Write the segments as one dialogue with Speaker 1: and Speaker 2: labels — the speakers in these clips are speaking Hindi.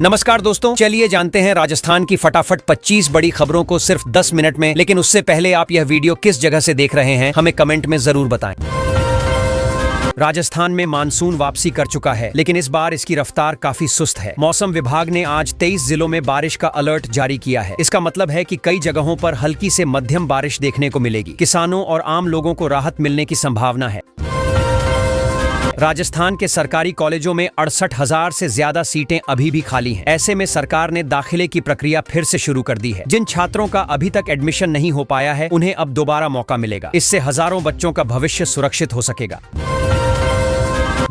Speaker 1: नमस्कार दोस्तों, चलिए जानते हैं राजस्थान की फटाफट 25 बड़ी खबरों को सिर्फ 10 मिनट में। लेकिन उससे पहले आप यह वीडियो किस जगह से देख रहे हैं हमें कमेंट में जरूर बताएं। राजस्थान में मानसून वापसी कर चुका है, लेकिन इस बार इसकी रफ्तार काफी सुस्त है। मौसम विभाग ने आज 23 जिलों में बारिश का अलर्ट जारी किया है। इसका मतलब है कि कई जगहों पर हल्की से मध्यम बारिश देखने को मिलेगी। किसानों और आम लोगों को राहत मिलने की संभावना है। राजस्थान के सरकारी कॉलेजों में 68,000 से ज्यादा सीटें अभी भी खाली हैं। ऐसे में सरकार ने दाखिले की प्रक्रिया फिर से शुरू कर दी है। जिन छात्रों का अभी तक एडमिशन नहीं हो पाया है, उन्हें अब दोबारा मौका मिलेगा। इससे हजारों बच्चों का भविष्य सुरक्षित हो सकेगा।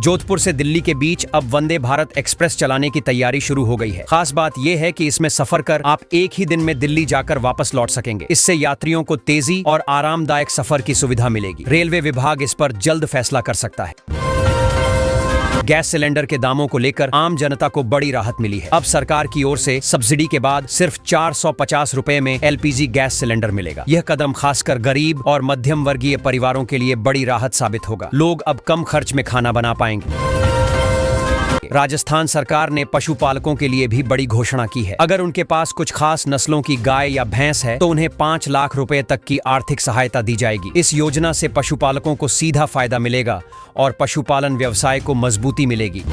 Speaker 1: जोधपुर से दिल्ली के बीच अब वंदे भारत एक्सप्रेस चलाने की तैयारी शुरू हो गई है। खास बात यह है कि इसमें सफर कर आप एक ही दिन में दिल्ली जाकर वापस लौट सकेंगे। इससे यात्रियों को तेजी और आरामदायक सफर की सुविधा मिलेगी। रेलवे विभाग इस पर जल्द फैसला कर सकता है। गैस सिलेंडर के दामों को लेकर आम जनता को बड़ी राहत मिली है। अब सरकार की ओर से सब्सिडी के बाद सिर्फ 450 रुपए में एलपीजी गैस सिलेंडर मिलेगा। यह कदम खासकर गरीब और मध्यम वर्गीय परिवारों के लिए बड़ी राहत साबित होगा। लोग अब कम खर्च में खाना बना पाएंगे। राजस्थान सरकार ने पशुपालकों के लिए भी बड़ी घोषणा की है। अगर उनके पास कुछ खास नस्लों की गाय या भैंस है तो उन्हें 5 लाख रुपए तक की आर्थिक सहायता दी जाएगी। इस योजना से पशुपालकों को सीधा फायदा मिलेगा और पशुपालन व्यवसाय को मजबूती मिलेगी।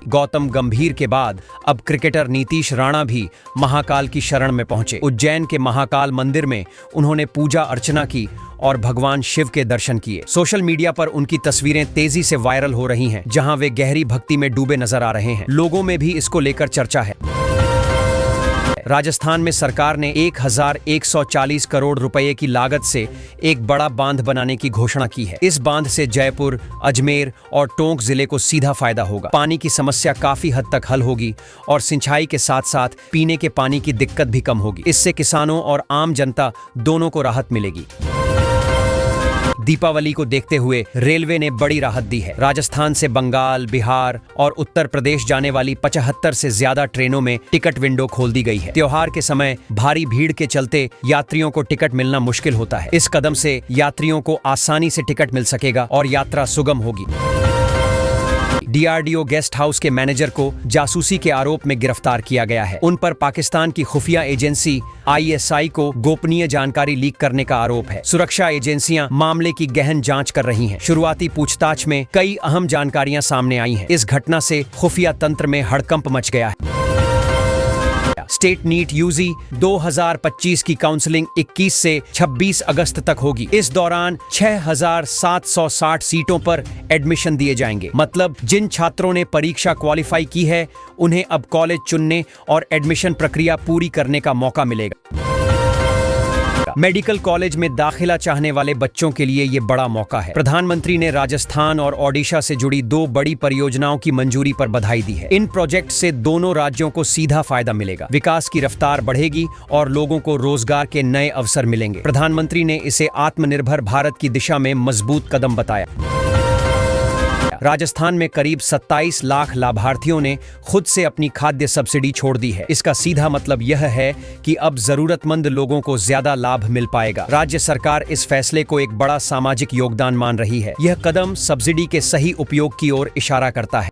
Speaker 1: गौतम गंभीर के बाद अब क्रिकेटर नीतीश राणा भी महाकाल की शरण में पहुंचे। उज्जैन के महाकाल मंदिर में उन्होंने पूजा अर्चना की और भगवान शिव के दर्शन किए। सोशल मीडिया पर उनकी तस्वीरें तेजी से वायरल हो रही हैं, जहां वे गहरी भक्ति में डूबे नजर आ रहे हैं। लोगों में भी इसको लेकर चर्चा है। राजस्थान में सरकार ने 1140 करोड़ रुपए की लागत से एक बड़ा बांध बनाने की घोषणा की है। इस बांध से जयपुर, अजमेर और टोंक जिले को सीधा फायदा होगा। पानी की समस्या काफी हद तक हल होगी और सिंचाई के साथ साथ पीने के पानी की दिक्कत भी कम होगी। इससे किसानों और आम जनता दोनों को राहत मिलेगी। दीपावली को देखते हुए रेलवे ने बड़ी राहत दी है। राजस्थान से बंगाल, बिहार और उत्तर प्रदेश जाने वाली 75 से ज्यादा ट्रेनों में टिकट विंडो खोल दी गई है। त्योहार के समय भारी भीड़ के चलते यात्रियों को टिकट मिलना मुश्किल होता है। इस कदम से यात्रियों को आसानी से टिकट मिल सकेगा और यात्रा सुगम होगी। डीआरडीओ गेस्ट हाउस के मैनेजर को जासूसी के आरोप में गिरफ्तार किया गया है। उन पर पाकिस्तान की खुफिया एजेंसी आईएसआई को गोपनीय जानकारी लीक करने का आरोप है। सुरक्षा एजेंसियां मामले की गहन जांच कर रही हैं। शुरुआती पूछताछ में कई अहम जानकारियां सामने आई हैं। इस घटना से खुफिया तंत्र में हड़कंप मच गया है। स्टेट नीट यूजी 2025 की काउंसलिंग 21 से 26 अगस्त तक होगी। इस दौरान 6,760 सीटों पर एडमिशन दिए जाएंगे। मतलब जिन छात्रों ने परीक्षा क्वालिफाई की है उन्हें अब कॉलेज चुनने और एडमिशन प्रक्रिया पूरी करने का मौका मिलेगा। मेडिकल कॉलेज में दाखिला चाहने वाले बच्चों के लिए ये बड़ा मौका है। प्रधानमंत्री ने राजस्थान और ओडिशा से जुड़ी 2 बड़ी परियोजनाओं की मंजूरी पर बधाई दी है। इन प्रोजेक्ट से दोनों राज्यों को सीधा फायदा मिलेगा। विकास की रफ्तार बढ़ेगी और लोगों को रोजगार के नए अवसर मिलेंगे। प्रधानमंत्री ने इसे आत्मनिर्भर भारत की दिशा में मजबूत कदम बताया। राजस्थान में करीब 27 लाख लाभार्थियों ने खुद से अपनी खाद्य सब्सिडी छोड़ दी है। इसका सीधा मतलब यह है कि अब जरूरतमंद लोगों को ज्यादा लाभ मिल पाएगा। राज्य सरकार इस फैसले को एक बड़ा सामाजिक योगदान मान रही है। यह कदम सब्सिडी के सही उपयोग की ओर इशारा करता है।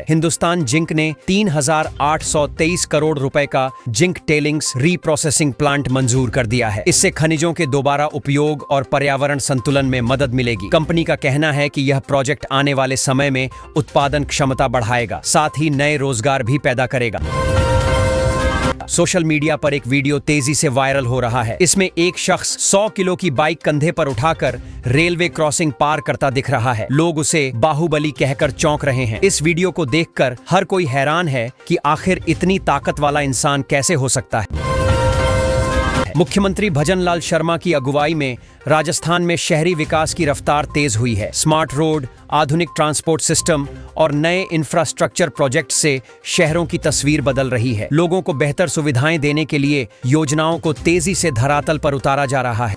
Speaker 1: हिंदुस्तान जिंक ने 3,823 करोड़ रुपए का जिंक टेलिंग्स रीप्रोसेसिंग प्लांट मंजूर कर दिया है। इससे खनिजों के दोबारा उपयोग और पर्यावरण संतुलन में मदद मिलेगी। कंपनी का कहना है कि यह प्रोजेक्ट आने वाले समय में उत्पादन क्षमता बढ़ाएगा, साथ ही नए रोजगार भी पैदा करेगा। सोशल मीडिया पर एक वीडियो तेजी से वायरल हो रहा है। इसमें एक शख्स 100 किलो की बाइक कंधे पर उठाकर रेलवे क्रॉसिंग पार करता दिख रहा है। लोग उसे बाहुबली कहकर चौंक रहे हैं। इस वीडियो को देखकर हर कोई हैरान है कि आखिर इतनी ताकत वाला इंसान कैसे हो सकता है। मुख्यमंत्री भजनलाल शर्मा की अगुवाई में राजस्थान में शहरी विकास की रफ्तार तेज हुई है। स्मार्ट रोड, आधुनिक ट्रांसपोर्ट सिस्टम और नए इंफ्रास्ट्रक्चर प्रोजेक्ट से शहरों की तस्वीर बदल रही है। लोगों को बेहतर सुविधाएं देने के लिए योजनाओं को तेजी से धरातल पर उतारा जा रहा है।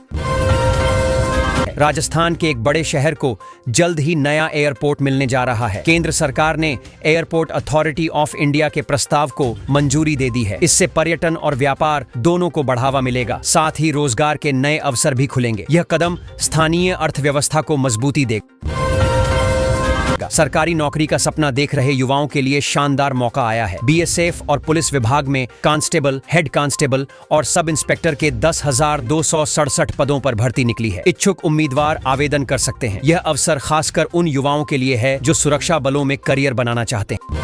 Speaker 1: राजस्थान के एक बड़े शहर को जल्द ही नया एयरपोर्ट मिलने जा रहा है। केंद्र सरकार ने एयरपोर्ट अथॉरिटी ऑफ इंडिया के प्रस्ताव को मंजूरी दे दी है। इससे पर्यटन और व्यापार दोनों को बढ़ावा मिलेगा, साथ ही रोजगार के नए अवसर भी खुलेंगे। यह कदम स्थानीय अर्थव्यवस्था को मजबूती देगा। सरकारी नौकरी का सपना देख रहे युवाओं के लिए शानदार मौका आया है। बीएसएफ और पुलिस विभाग में कांस्टेबल, हेड कांस्टेबल और सब इंस्पेक्टर के 10,267 पदों पर भर्ती निकली है। इच्छुक उम्मीदवार आवेदन कर सकते हैं। यह अवसर खासकर उन युवाओं के लिए है जो सुरक्षा बलों में करियर बनाना चाहते हैं।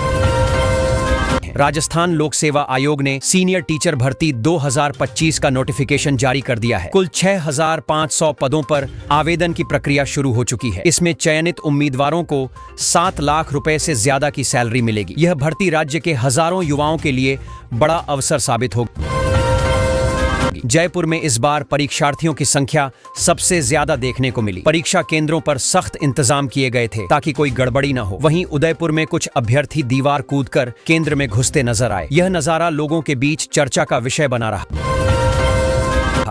Speaker 1: राजस्थान लोक सेवा आयोग ने सीनियर टीचर भर्ती 2025 का नोटिफिकेशन जारी कर दिया है। कुल 6,500 पदों पर आवेदन की प्रक्रिया शुरू हो चुकी है। इसमें चयनित उम्मीदवारों को 7 लाख रुपए से ज्यादा की सैलरी मिलेगी। यह भर्ती राज्य के हजारों युवाओं के लिए बड़ा अवसर साबित होगा। जयपुर में इस बार परीक्षार्थियों की संख्या सबसे ज्यादा देखने को मिली। परीक्षा केंद्रों पर सख्त इंतजाम किए गए थे ताकि कोई गड़बड़ी न हो। वहीं उदयपुर में कुछ अभ्यर्थी दीवार कूदकर केंद्र में घुसते नजर आए। यह नजारा लोगों के बीच चर्चा का विषय बना रहा।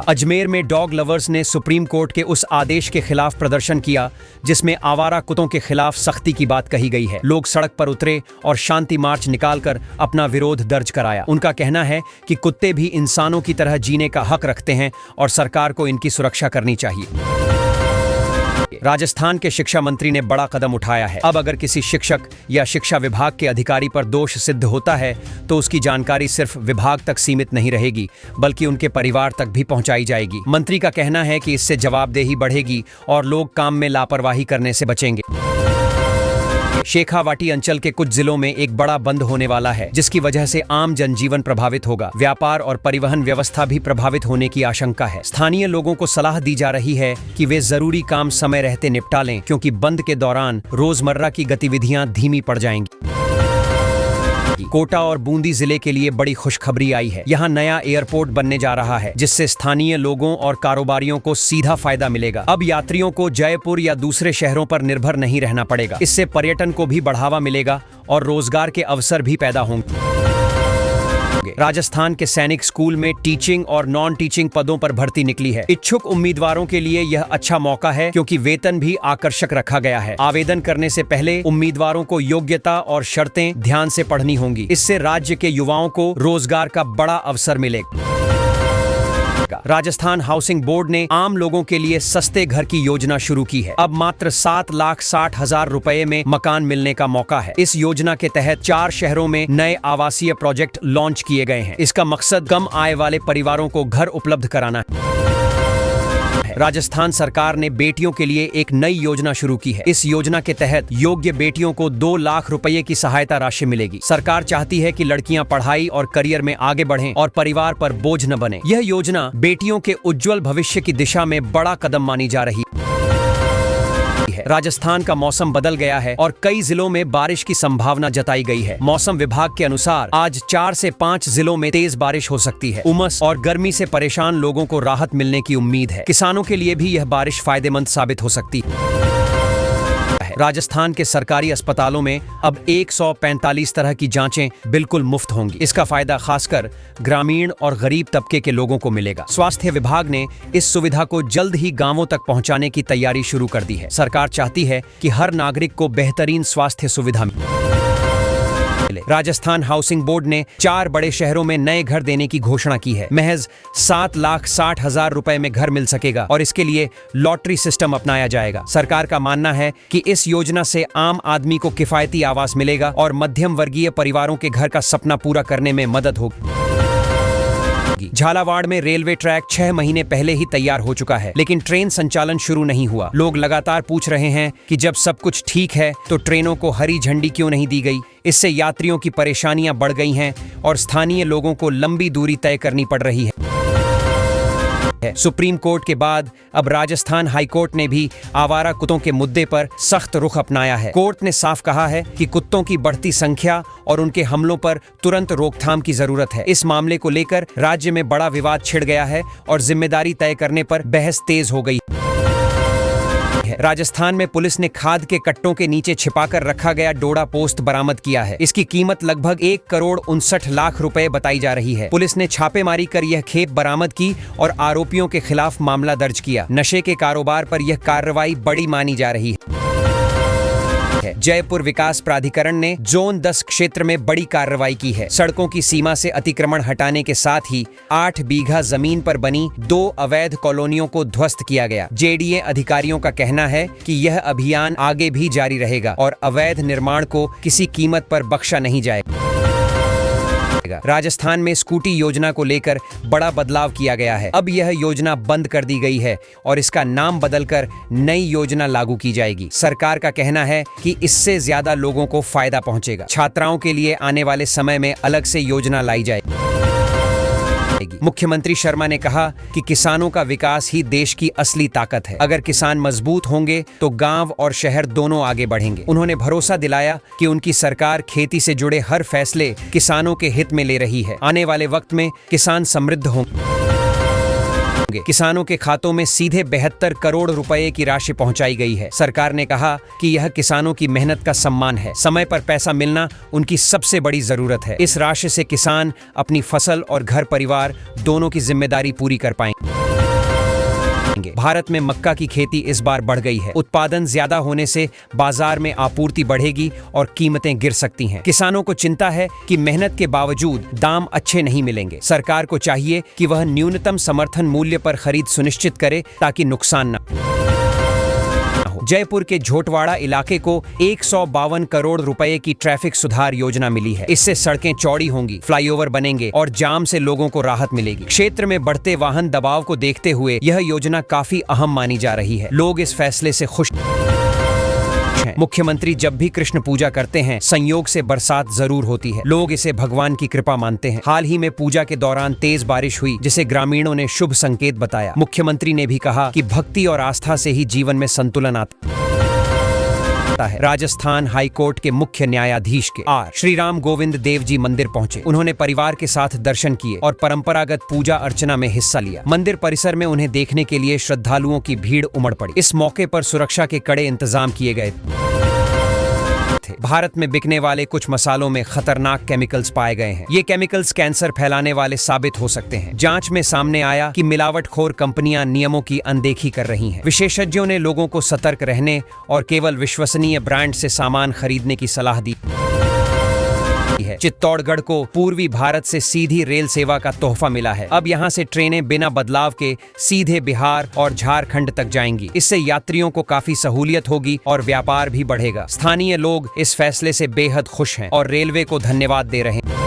Speaker 1: अजमेर में डॉग लवर्स ने सुप्रीम कोर्ट के उस आदेश के खिलाफ प्रदर्शन किया जिसमें आवारा कुत्तों के खिलाफ सख्ती की बात कही गई है। लोग सड़क पर उतरे और शांति मार्च निकालकर अपना विरोध दर्ज कराया। उनका कहना है कि कुत्ते भी इंसानों की तरह जीने का हक रखते हैं और सरकार को इनकी सुरक्षा करनी चाहिए। राजस्थान के शिक्षा मंत्री ने बड़ा कदम उठाया है। अब अगर किसी शिक्षक या शिक्षा विभाग के अधिकारी पर दोष सिद्ध होता है तो उसकी जानकारी सिर्फ विभाग तक सीमित नहीं रहेगी बल्कि उनके परिवार तक भी पहुंचाई जाएगी। मंत्री का कहना है कि इससे जवाबदेही बढ़ेगी और लोग काम में लापरवाही करने से बचेंगे। शेखावाटी अंचल के कुछ जिलों में एक बड़ा बंद होने वाला है जिसकी वजह से आम जनजीवन प्रभावित होगा। व्यापार और परिवहन व्यवस्था भी प्रभावित होने की आशंका है। स्थानीय लोगों को सलाह दी जा रही है कि वे जरूरी काम समय रहते निपटा लें क्योंकि बंद के दौरान रोजमर्रा की गतिविधियां धीमी पड़ जाएंगी। कोटा और बूंदी जिले के लिए बड़ी खुशखबरी आई है। यहाँ नया एयरपोर्ट बनने जा रहा है जिससे स्थानीय लोगों और कारोबारियों को सीधा फायदा मिलेगा। अब यात्रियों को जयपुर या दूसरे शहरों पर निर्भर नहीं रहना पड़ेगा। इससे पर्यटन को भी बढ़ावा मिलेगा और रोजगार के अवसर भी पैदा होंगे। राजस्थान के सैनिक स्कूल में टीचिंग और नॉन टीचिंग पदों पर भर्ती निकली है। इच्छुक उम्मीदवारों के लिए यह अच्छा मौका है क्योंकि वेतन भी आकर्षक रखा गया है। आवेदन करने से पहले उम्मीदवारों को योग्यता और शर्तें ध्यान से पढ़नी होंगी। इससे राज्य के युवाओं को रोजगार का बड़ा अवसर मिलेगा। राजस्थान हाउसिंग बोर्ड ने आम लोगों के लिए सस्ते घर की योजना शुरू की है। अब मात्र 7,60,000 रुपए में मकान मिलने का मौका है। इस योजना के तहत 4 शहरों में नए आवासीय प्रोजेक्ट लॉन्च किए गए हैं। इसका मकसद कम आय वाले परिवारों को घर उपलब्ध कराना है। राजस्थान सरकार ने बेटियों के लिए एक नई योजना शुरू की है। इस योजना के तहत योग्य बेटियों को 2 लाख रुपए की सहायता राशि मिलेगी। सरकार चाहती है कि लड़कियां पढ़ाई और करियर में आगे बढ़ें और परिवार पर बोझ न बने। यह योजना बेटियों के उज्जवल भविष्य की दिशा में बड़ा कदम मानी जा रही है। राजस्थान का मौसम बदल गया है और कई जिलों में बारिश की संभावना जताई गई है। मौसम विभाग के अनुसार आज 4 से 5 जिलों में तेज बारिश हो सकती है। उमस और गर्मी से परेशान लोगों को राहत मिलने की उम्मीद है। किसानों के लिए भी यह बारिश फायदेमंद साबित हो सकती है। राजस्थान के सरकारी अस्पतालों में अब 145 तरह की जांचें बिल्कुल मुफ्त होंगी। इसका फायदा खासकर ग्रामीण और गरीब तबके के लोगों को मिलेगा। स्वास्थ्य विभाग ने इस सुविधा को जल्द ही गांवों तक पहुंचाने की तैयारी शुरू कर दी है। सरकार चाहती है कि हर नागरिक को बेहतरीन स्वास्थ्य सुविधा मिले। राजस्थान हाउसिंग बोर्ड ने 4 बड़े शहरों में नए घर देने की घोषणा की है। महज 7,60,000 रुपए में घर मिल सकेगा और इसके लिए लॉटरी सिस्टम अपनाया जाएगा। सरकार का मानना है कि इस योजना से आम आदमी को किफायती आवास मिलेगा और मध्यम वर्गीय परिवारों के घर का सपना पूरा करने में मदद होगी। झालावाड़ में रेलवे ट्रैक 6 महीने पहले ही तैयार हो चुका है लेकिन ट्रेन संचालन शुरू नहीं हुआ। लोग लगातार पूछ रहे हैं कि जब सब कुछ ठीक है तो ट्रेनों को हरी झंडी क्यों नहीं दी गई। इससे यात्रियों की परेशानियां बढ़ गई हैं और स्थानीय लोगों को लंबी दूरी तय करनी पड़ रही है। सुप्रीम कोर्ट के बाद अब राजस्थान हाई कोर्ट ने भी आवारा कुत्तों के मुद्दे पर सख्त रुख अपनाया है। कोर्ट ने साफ कहा है कि कुत्तों की बढ़ती संख्या और उनके हमलों पर तुरंत रोकथाम की जरूरत है। इस मामले को लेकर राज्य में बड़ा विवाद छिड़ गया है और जिम्मेदारी तय करने पर बहस तेज हो गई है। राजस्थान में पुलिस ने खाद के कट्टों के नीचे छिपाकर रखा गया डोडा पोस्त बरामद किया है। इसकी कीमत लगभग 1,59,00,000 रुपए बताई जा रही है। पुलिस ने छापेमारी कर यह खेप बरामद की और आरोपियों के खिलाफ मामला दर्ज किया। नशे के कारोबार पर यह कार्रवाई बड़ी मानी जा रही है। जयपुर विकास प्राधिकरण ने जोन 10 क्षेत्र में बड़ी कार्रवाई की है। सड़कों की सीमा से अतिक्रमण हटाने के साथ ही 8 बीघा जमीन पर बनी 2 अवैध कॉलोनियों को ध्वस्त किया गया। जेडीए अधिकारियों का कहना है कि यह अभियान आगे भी जारी रहेगा और अवैध निर्माण को किसी कीमत पर बख्शा नहीं जाएगा। राजस्थान में स्कूटी योजना को लेकर बड़ा बदलाव किया गया है। अब यह योजना बंद कर दी गई है और इसका नाम बदलकर नई योजना लागू की जाएगी। सरकार का कहना है कि इससे ज्यादा लोगों को फायदा पहुंचेगा। छात्राओं के लिए आने वाले समय में अलग से योजना लाई जाएगी। मुख्यमंत्री शर्मा ने कहा कि किसानों का विकास ही देश की असली ताकत है। अगर किसान मजबूत होंगे तो गांव और शहर दोनों आगे बढ़ेंगे। उन्होंने भरोसा दिलाया कि उनकी सरकार खेती से जुड़े हर फैसले किसानों के हित में ले रही है। आने वाले वक्त में किसान समृद्ध होंगे। किसानों के खातों में सीधे 72 करोड़ रुपए की राशि पहुंचाई गई है। सरकार ने कहा कि यह किसानों की मेहनत का सम्मान है। समय पर पैसा मिलना उनकी सबसे बड़ी जरूरत है। इस राशि से किसान अपनी फसल और घर परिवार दोनों की जिम्मेदारी पूरी कर पाएंगे। भारत में मक्का की खेती इस बार बढ़ गई है। उत्पादन ज्यादा होने से बाजार में आपूर्ति बढ़ेगी और कीमतें गिर सकती हैं। किसानों को चिंता है कि मेहनत के बावजूद दाम अच्छे नहीं मिलेंगे। सरकार को चाहिए कि वह न्यूनतम समर्थन मूल्य पर खरीद सुनिश्चित करे ताकि नुकसान न हो। जयपुर के झोटवाड़ा इलाके को 152 करोड़ रुपए की ट्रैफिक सुधार योजना मिली है। इससे सड़कें चौड़ी होंगी, फ्लाईओवर बनेंगे और जाम से लोगों को राहत मिलेगी। क्षेत्र में बढ़ते वाहन दबाव को देखते हुए यह योजना काफी अहम मानी जा रही है। लोग इस फैसले से खुश हैं। मुख्यमंत्री जब भी कृष्ण पूजा करते हैं, संयोग से बरसात जरूर होती है। लोग इसे भगवान की कृपा मानते हैं। हाल ही में पूजा के दौरान तेज बारिश हुई, जिसे ग्रामीणों ने शुभ संकेत बताया। मुख्यमंत्री ने भी कहा कि भक्ति और आस्था से ही जीवन में संतुलन आता है। राजस्थान हाईकोर्ट के मुख्य न्यायाधीश के आर श्री राम गोविंद देव जी मंदिर पहुंचे। उन्होंने परिवार के साथ दर्शन किए और परंपरागत पूजा अर्चना में हिस्सा लिया। मंदिर परिसर में उन्हें देखने के लिए श्रद्धालुओं की भीड़ उमड़ पड़ी। इस मौके पर सुरक्षा के कड़े इंतजाम किए गए थे। भारत में बिकने वाले कुछ मसालों में खतरनाक केमिकल्स पाए गए हैं। ये केमिकल्स कैंसर फैलाने वाले साबित हो सकते हैं। जांच में सामने आया कि मिलावटखोर कंपनियां नियमों की अनदेखी कर रही हैं। विशेषज्ञों ने लोगों को सतर्क रहने और केवल विश्वसनीय ब्रांड से सामान खरीदने की सलाह दी है। चित्तौड़गढ़ को पूर्वी भारत से सीधी रेल सेवा का तोहफा मिला है। अब यहां से ट्रेनें बिना बदलाव के सीधे बिहार और झारखंड तक जाएंगी। इससे यात्रियों को काफी सहूलियत होगी और व्यापार भी बढ़ेगा। स्थानीय लोग इस फैसले से बेहद खुश हैं और रेलवे को धन्यवाद दे रहे हैं।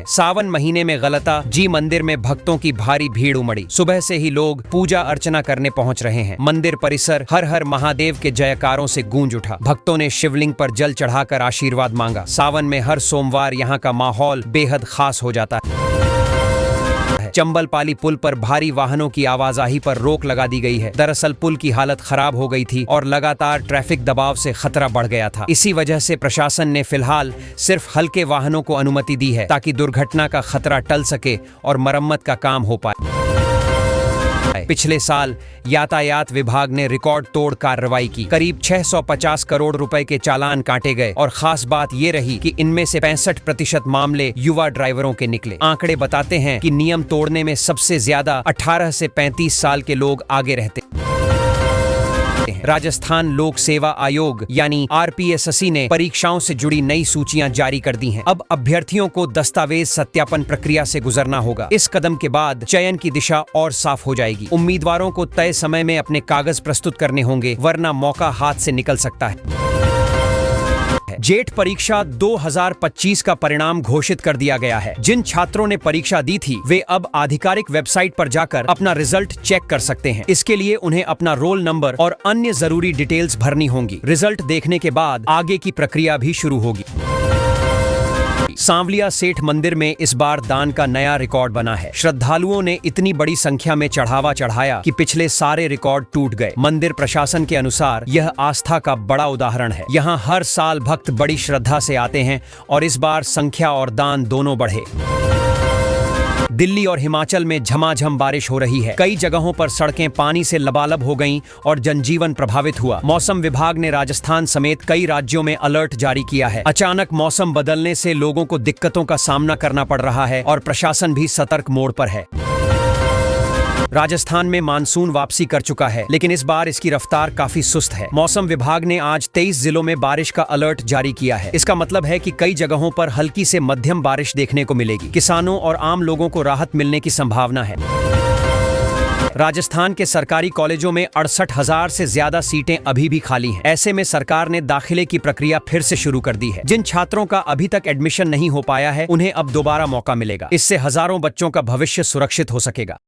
Speaker 1: सावन महीने में गलता जी मंदिर में भक्तों की भारी भीड़ उमड़ी। सुबह से ही लोग पूजा अर्चना करने पहुंच रहे हैं। मंदिर परिसर हर हर महादेव के जयकारों से गूंज उठा। भक्तों ने शिवलिंग पर जल चढ़ाकर आशीर्वाद मांगा। सावन में हर सोमवार यहाँ का माहौल बेहद खास हो जाता है। चंबलपाली पुल पर भारी वाहनों की आवाजाही पर रोक लगा दी गई है। दरअसल पुल की हालत खराब हो गई थी और लगातार ट्रैफिक दबाव से खतरा बढ़ गया था। इसी वजह से प्रशासन ने फिलहाल सिर्फ हल्के वाहनों को अनुमति दी है ताकि दुर्घटना का खतरा टल सके और मरम्मत का काम हो पाए। पिछले साल यातायात विभाग ने रिकॉर्ड तोड़ कार्रवाई की। करीब 650 करोड़ रुपए के चालान काटे गए और खास बात ये रही कि इनमें से 65% मामले युवा ड्राइवरों के निकले। आंकड़े बताते हैं कि नियम तोड़ने में सबसे ज्यादा 18 से 35 साल के लोग आगे रहते हैं। राजस्थान लोक सेवा आयोग यानी RPSSI ने परीक्षाओं से जुड़ी नई सूचियां जारी कर दी हैं। अब अभ्यर्थियों को दस्तावेज सत्यापन प्रक्रिया से गुजरना होगा। इस कदम के बाद चयन की दिशा और साफ हो जाएगी। उम्मीदवारों को तय समय में अपने कागज प्रस्तुत करने होंगे, वरना मौका हाथ से निकल सकता है। जेट परीक्षा 2025 का परिणाम घोषित कर दिया गया है। जिन छात्रों ने परीक्षा दी थी वे अब आधिकारिक वेबसाइट पर जाकर अपना रिजल्ट चेक कर सकते हैं। इसके लिए उन्हें अपना रोल नंबर और अन्य जरूरी डिटेल्स भरनी होंगी। रिजल्ट देखने के बाद आगे की प्रक्रिया भी शुरू होगी। सांवलिया सेठ मंदिर में इस बार दान का नया रिकॉर्ड बना है। श्रद्धालुओं ने इतनी बड़ी संख्या में चढ़ावा चढ़ाया कि पिछले सारे रिकॉर्ड टूट गए। मंदिर प्रशासन के अनुसार यह आस्था का बड़ा उदाहरण है। यहाँ हर साल भक्त बड़ी श्रद्धा से आते हैं और इस बार संख्या और दान दोनों बढ़े। दिल्ली और हिमाचल में झमाझम बारिश हो रही है। कई जगहों पर सड़कें पानी से लबालब हो गईं और जनजीवन प्रभावित हुआ। मौसम विभाग ने राजस्थान समेत कई राज्यों में अलर्ट जारी किया है। अचानक मौसम बदलने से लोगों को दिक्कतों का सामना करना पड़ रहा है और प्रशासन भी सतर्क मोड पर है। राजस्थान में मानसून वापसी कर चुका है, लेकिन इस बार इसकी रफ्तार काफी सुस्त है। मौसम विभाग ने आज 23 जिलों में बारिश का अलर्ट जारी किया है। इसका मतलब है कि कई जगहों पर हल्की से मध्यम बारिश देखने को मिलेगी। किसानों और आम लोगों को राहत मिलने की संभावना है। राजस्थान के सरकारी कॉलेजों में 68,000 से ज्यादा सीटें अभी भी खाली हैं। ऐसे में सरकार ने दाखिले की प्रक्रिया फिर से शुरू कर दी है। जिन छात्रों का अभी तक एडमिशन नहीं हो पाया है, उन्हें अब दोबारा मौका मिलेगा। इससे हजारों बच्चों का भविष्य सुरक्षित हो सकेगा।